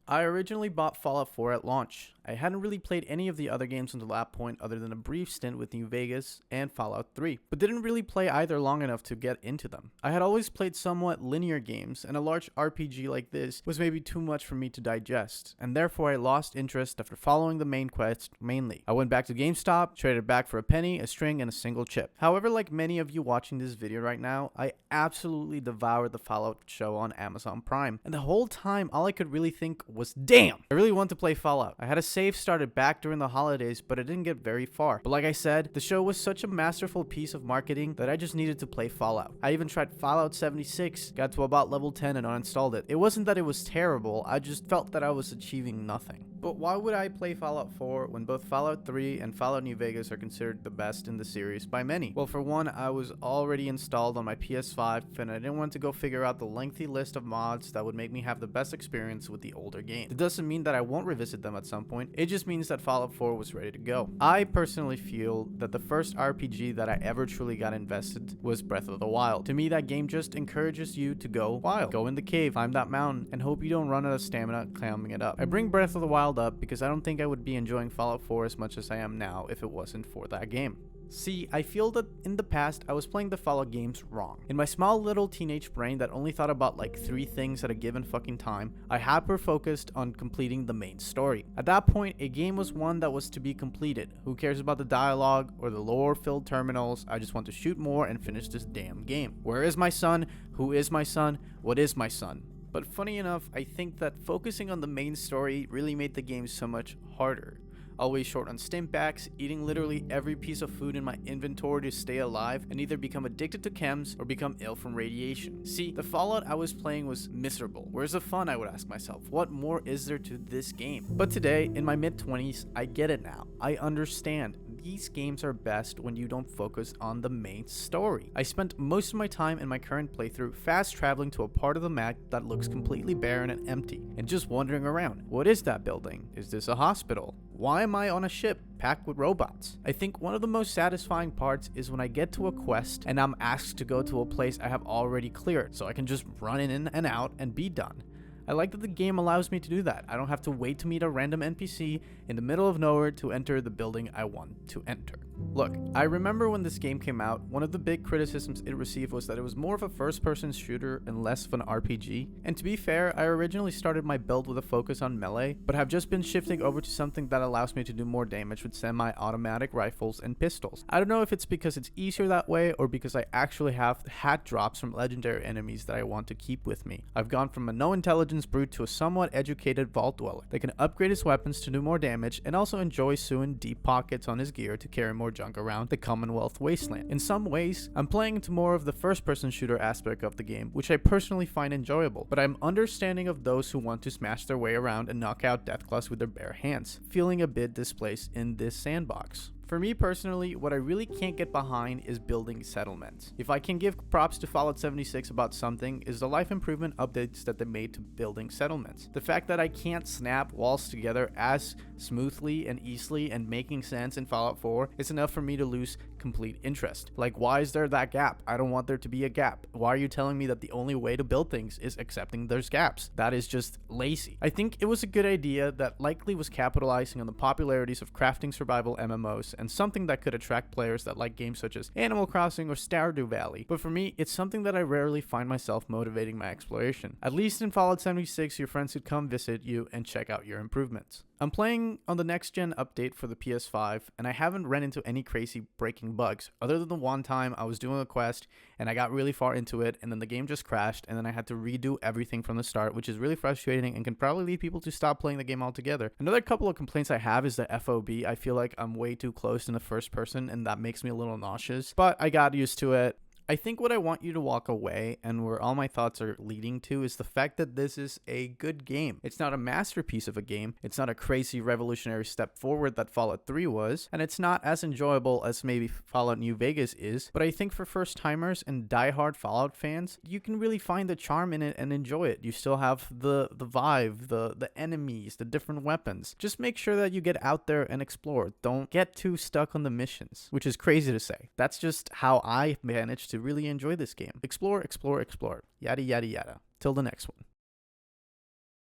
I originally bought Fallout 4 at launch. I hadn't really played any of the other games until that point other than a brief stint with New Vegas and Fallout 3, but didn't really play either long enough to get into them. I had always played somewhat linear games, and a large RPG like this was maybe too much for me to digest, and therefore I lost interest after following the main quest mainly. I went back to GameStop, traded back for a penny, a string, and a single chip. However, like many of you watching this video right now, I absolutely devoured the Fallout show on Amazon Prime, and the whole time all I could really think was, damn, I really want to play Fallout. I had a save started back during the holidays, but I didn't get very far. But like I said, the show was such a masterful piece of marketing that I just needed to play Fallout. I even tried Fallout 76, got to about level 10 and uninstalled it. It wasn't that it was terrible, I just felt that I was achieving nothing. But why would I play Fallout 4 when both Fallout 3 and Fallout New Vegas are considered the best in the series by many? Well, for one, I was already installed on my PS5 and I didn't want to go figure out the lengthy list of mods that would make me have the best experience with the older game. It doesn't mean that I won't revisit them at some point, it just means that Fallout 4 was ready to go. I personally feel that the first RPG that I ever truly got invested was Breath of the Wild. To me, that game just encourages you to go wild. Go in the cave, climb that mountain, and hope you don't run out of stamina climbing it up. I bring Breath of the Wild up because I don't think I would be enjoying Fallout 4 as much as I am now if it wasn't for that game. See, I feel that in the past, I was playing the Fallout games wrong. In my small little teenage brain that only thought about like 3 things at a given fucking time, I hyper-focused on completing the main story. At that point, a game was one that was to be completed. Who cares about the dialogue or the lore-filled terminals? I just want to shoot more and finish this damn game. Where is my son? Who is my son? What is my son? But funny enough, I think that focusing on the main story really made the game so much harder. Always short on stimpaks, eating literally every piece of food in my inventory to stay alive and either become addicted to chems or become ill from radiation. See, the Fallout I was playing was miserable. Where's the fun, I would ask myself? What more is there to this game? But today, in my mid-20s, I get it now. I understand. These games are best when you don't focus on the main story. I spent most of my time in my current playthrough fast traveling to a part of the map that looks completely barren and empty, and just wandering around. What is that building? Is this a hospital? Why am I on a ship packed with robots? I think one of the most satisfying parts is when I get to a quest and I'm asked to go to a place I have already cleared, so I can just run in and out and be done. I like that the game allows me to do that. I don't have to wait to meet a random NPC in the middle of nowhere to enter the building I want to enter. Look, I remember when this game came out, one of the big criticisms it received was that it was more of a first-person shooter and less of an RPG. And to be fair, I originally started my build with a focus on melee, but have just been shifting over to something that allows me to do more damage with semi-automatic rifles and pistols. I don't know if it's because it's easier that way or because I actually have hat drops from legendary enemies that I want to keep with me. I've gone from a no intelligence brute to a somewhat educated vault dweller that can upgrade his weapons to do more damage and also enjoy soon deep pockets on his gear to carry more junk around the Commonwealth wasteland. In some ways, I'm playing into more of the first-person shooter aspect of the game, which I personally find enjoyable, but I'm understanding of those who want to smash their way around and knock out Deathclaws with their bare hands, feeling a bit displaced in this sandbox. For me personally, what I really can't get behind is building settlements. If I can give props to Fallout 76 about something, is the life improvement updates that they made to building settlements. The fact that I can't snap walls together as smoothly and easily and making sense in Fallout 4 is enough for me to lose complete interest. Like, why is there that gap? I don't want there to be a gap. Why are you telling me that the only way to build things is accepting there's gaps? That is just lazy. I think it was a good idea that likely was capitalizing on the popularities of crafting survival MMOs and something that could attract players that like games such as Animal Crossing or Stardew Valley. But for me, it's something that I rarely find myself motivating my exploration. At least in Fallout 76, your friends could come visit you and check out your improvements. I'm playing on the next-gen update for the PS5, and I haven't run into any crazy breaking bugs, other than the one time I was doing a quest, and I got really far into it, and then the game just crashed, and then I had to redo everything from the start, which is really frustrating and can probably lead people to stop playing the game altogether. Another couple of complaints I have is the FOB. I feel like I'm way too close in the first person, and that makes me a little nauseous, but I got used to it. I think what I want you to walk away, and where all my thoughts are leading to, is the fact that this is a good game. It's not a masterpiece of a game, it's not a crazy revolutionary step forward that Fallout 3 was, and it's not as enjoyable as maybe Fallout New Vegas is, but I think for first-timers and die-hard Fallout fans, you can really find the charm in it and enjoy it. You still have the vibe, the enemies, the different weapons. Just make sure that you get out there and explore. Don't get too stuck on the missions, which is crazy to say. That's just how I managed to really enjoy this game. Explore, explore, explore. Yada, yada, yada. Till the next one.